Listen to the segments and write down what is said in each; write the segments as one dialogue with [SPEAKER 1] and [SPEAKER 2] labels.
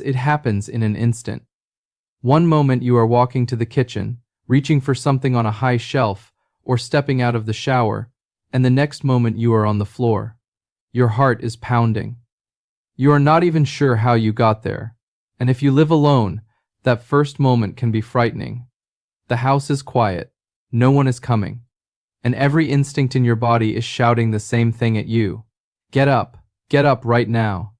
[SPEAKER 1] It happens in an instant. One moment you are walking to the kitchen, reaching for something on a high shelf, or stepping out of the shower, and the next moment you are on the floor. Your heart is pounding. You are not even sure how you got there. And if you live alone, that first moment can be frightening. The house is quiet, no one is coming, and every instinct in your body is shouting the same thing at you. Get up right now.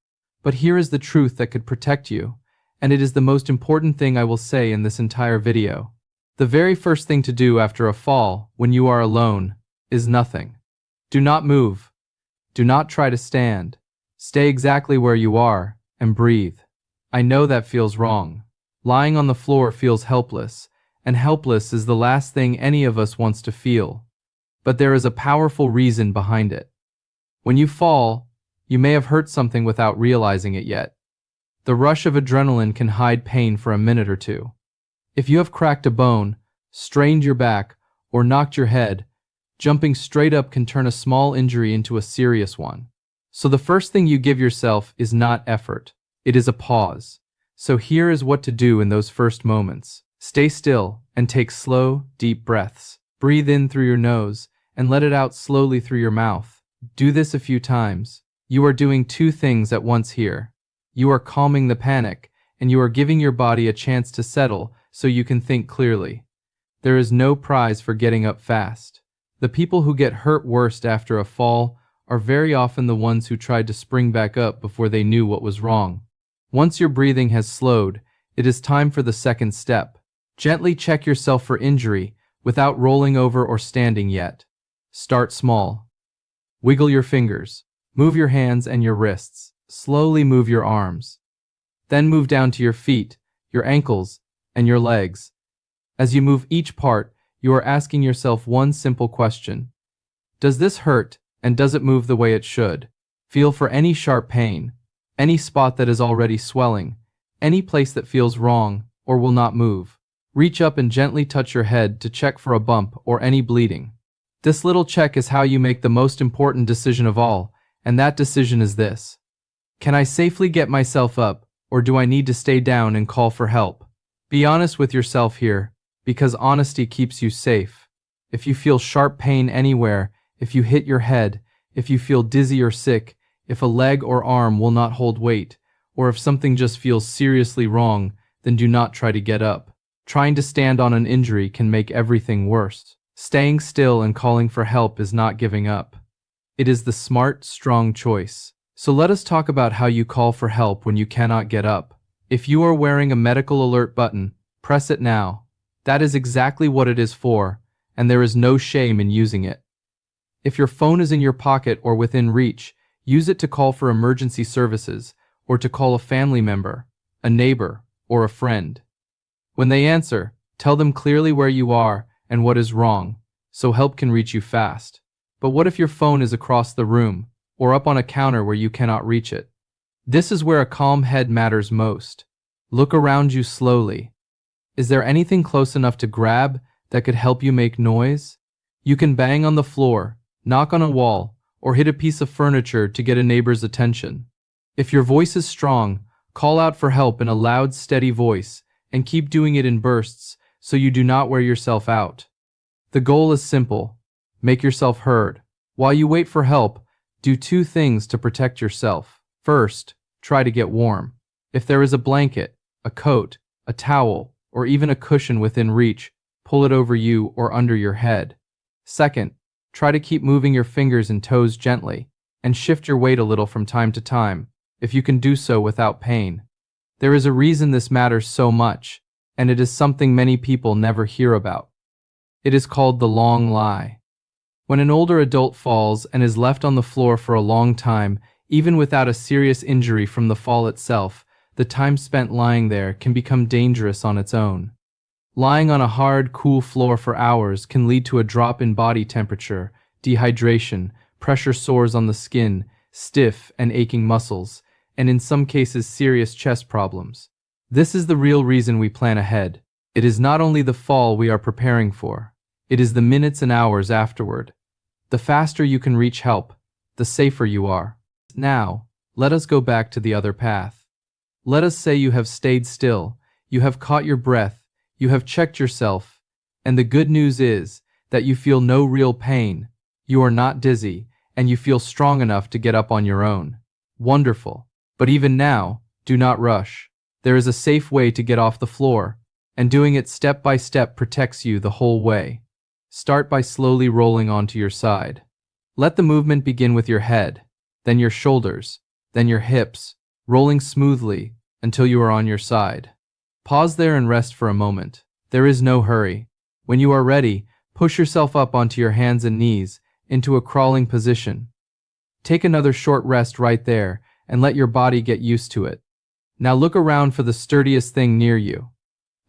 [SPEAKER 1] But here is the truth that could protect you, and it is the most important thing I will say in this entire video. The very first thing to do after a fall, when you are alone, is nothing. Do not move. Do not try to stand. Stay exactly where you are, and breathe. I know that feels wrong. Lying on the floor feels helpless, and helpless is the last thing any of us wants to feel. But there is a powerful reason behind it. When you fall, you may have hurt something without realizing it yet. The rush of adrenaline can hide pain for a minute or two. If you have cracked a bone, strained your back, or knocked your head, jumping straight up can turn a small injury into a serious one. So the first thing you give yourself is not effort, it is a pause. So here is what to do in those first moments. Stay still and take slow, deep breaths. Breathe in through your nose and let it out slowly through your mouth. Do this a few times. You are doing two things at once here. You are calming the panic, and you are giving your body a chance to settle so you can think clearly. There is no prize for getting up fast. The people who get hurt worst after a fall are very often the ones who tried to spring back up before they knew what was wrong. Once your breathing has slowed, it is time for the second step. Gently check yourself for injury without rolling over or standing yet. Start small. Wiggle your fingers. Move your hands and your wrists. Slowly move your arms. Then move down to your feet, your ankles, and your legs. As you move each part, you are asking yourself one simple question. Does this hurt, and does it move the way it should? Feel for any sharp pain, any spot that is already swelling, any place that feels wrong or will not move. Reach up and gently touch your head to check for a bump or any bleeding. This little check is how you make the most important decision of all, and that decision is this. Can I safely get myself up, or do I need to stay down and call for help? Be honest with yourself here, because honesty keeps you safe. If you feel sharp pain anywhere, if you hit your head, if you feel dizzy or sick, if a leg or arm will not hold weight, or if something just feels seriously wrong, then do not try to get up. Trying to stand on an injury can make everything worse. Staying still and calling for help is not giving up. It is the smart, strong choice. So let us talk about how you call for help when you cannot get up. If you are wearing a medical alert button, press it now. That is exactly what it is for, and there is no shame in using it. If your phone is in your pocket or within reach, use it to call for emergency services or to call a family member, a neighbor, or a friend. When they answer, tell them clearly where you are and what is wrong, so help can reach you fast. But what if your phone is across the room or up on a counter where you cannot reach it? This is where a calm head matters most. Look around you slowly. Is there anything close enough to grab that could help you make noise? You can bang on the floor, knock on a wall, or hit a piece of furniture to get a neighbor's attention. If your voice is strong, call out for help in a loud, steady voice, and keep doing it in bursts so you do not wear yourself out. The goal is simple. Make yourself heard. While you wait for help, do two things to protect yourself. First, try to get warm. If there is a blanket, a coat, a towel, or even a cushion within reach, pull it over you or under your head. Second, try to keep moving your fingers and toes gently, and shift your weight a little from time to time, if you can do so without pain. There is a reason this matters so much, and it is something many people never hear about. It is called the long lie. When an older adult falls and is left on the floor for a long time, even without a serious injury from the fall itself, the time spent lying there can become dangerous on its own. Lying on a hard, cool floor for hours can lead to a drop in body temperature, dehydration, pressure sores on the skin, stiff and aching muscles, and in some cases serious chest problems. This is the real reason we plan ahead. It is not only the fall we are preparing for, it is the minutes and hours afterward. The faster you can reach help, the safer you are. Now, let us go back to the other path. Let us say you have stayed still, you have caught your breath, you have checked yourself, and the good news is that you feel no real pain, you are not dizzy, and you feel strong enough to get up on your own. Wonderful. But even now, do not rush. There is a safe way to get off the floor, and doing it step by step protects you the whole way. Start by slowly rolling onto your side. Let the movement begin with your head, then your shoulders, then your hips, rolling smoothly until you are on your side. Pause there and rest for a moment. There is no hurry. When you are ready, push yourself up onto your hands and knees into a crawling position. Take another short rest right there and let your body get used to it. Now look around for the sturdiest thing near you.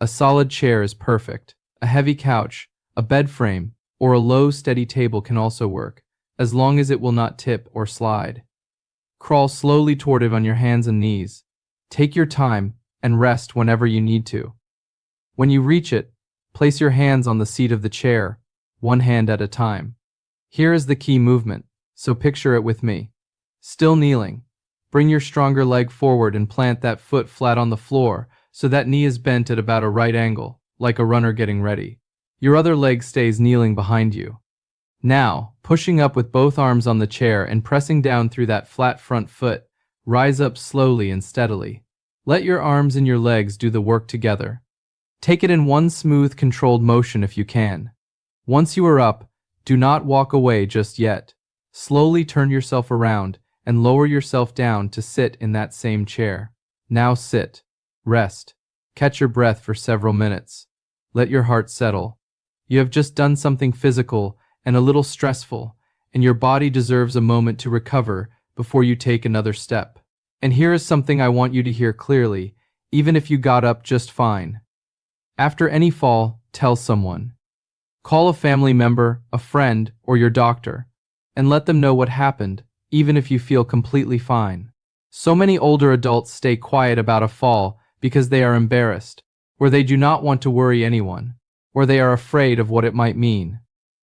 [SPEAKER 1] A solid chair is perfect. A heavy couch, a bed frame, or a low, steady table can also work, as long as it will not tip or slide. Crawl slowly toward it on your hands and knees. Take your time and rest whenever you need to. When you reach it, place your hands on the seat of the chair, one hand at a time. Here is the key movement, so picture it with me. Still kneeling, bring your stronger leg forward and plant that foot flat on the floor so that knee is bent at about a right angle, like a runner getting ready. Your other leg stays kneeling behind you. Now, pushing up with both arms on the chair and pressing down through that flat front foot, rise up slowly and steadily. Let your arms and your legs do the work together. Take it in one smooth, controlled motion if you can. Once you are up, do not walk away just yet. Slowly turn yourself around and lower yourself down to sit in that same chair. Now sit, rest, catch your breath for several minutes. Let your heart settle. You have just done something physical and a little stressful, and your body deserves a moment to recover before you take another step. And here is something I want you to hear clearly, even if you got up just fine. After any fall, tell someone. Call a family member, a friend, or your doctor, and let them know what happened, even if you feel completely fine. So many older adults stay quiet about a fall because they are embarrassed, or they do not want to worry anyone, or they are afraid of what it might mean.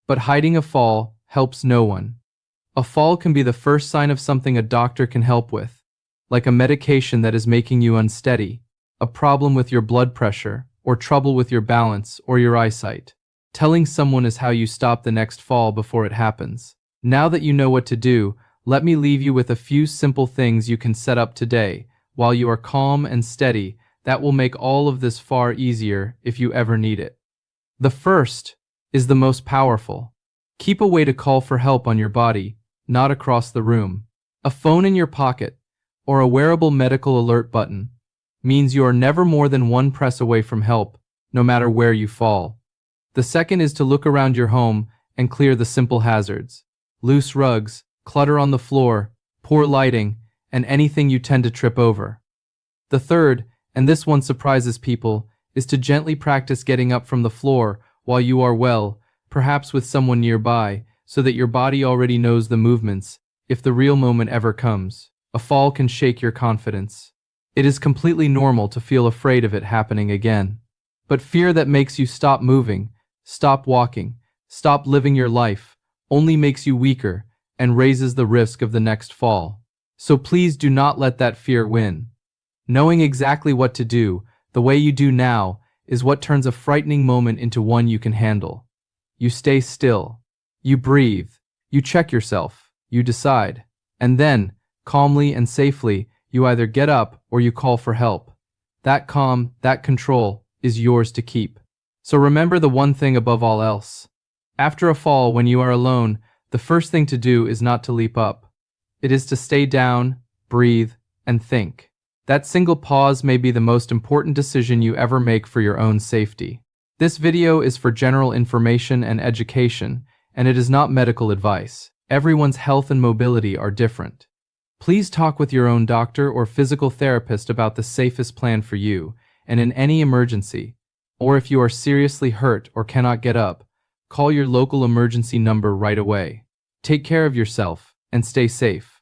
[SPEAKER 1] But hiding a fall helps no one. A fall can be the first sign of something a doctor can help with, like a medication that is making you unsteady, a problem with your blood pressure, or trouble with your balance or your eyesight. Telling someone is how you stop the next fall before it happens. Now that you know what to do, let me leave you with a few simple things you can set up today while you are calm and steady that will make all of this far easier if you ever need it. The first is the most powerful. Keep a way to call for help on your body, not across the room. A phone in your pocket, or a wearable medical alert button, means you are never more than one press away from help, no matter where you fall. The second is to look around your home and clear the simple hazards. Loose rugs, clutter on the floor, poor lighting, and anything you tend to trip over. The third, and this one surprises people, is to gently practice getting up from the floor while you are well, perhaps with someone nearby, so that your body already knows the movements, if the real moment ever comes. A fall can shake your confidence. It is completely normal to feel afraid of it happening again. But fear that makes you stop moving, stop walking, stop living your life, only makes you weaker and raises the risk of the next fall. So please do not let that fear win. Knowing exactly what to do, the way you do now, is what turns a frightening moment into one you can handle. You stay still. You breathe. You check yourself. You decide. And then, calmly and safely, you either get up or you call for help. That calm, that control, is yours to keep. So remember the one thing above all else. After a fall, when you are alone, the first thing to do is not to leap up. It is to stay down, breathe, and think. That single pause may be the most important decision you ever make for your own safety. This video is for general information and education, and it is not medical advice. Everyone's health and mobility are different. Please talk with your own doctor or physical therapist about the safest plan for you, and in any emergency, or if you are seriously hurt or cannot get up, call your local emergency number right away. Take care of yourself and stay safe.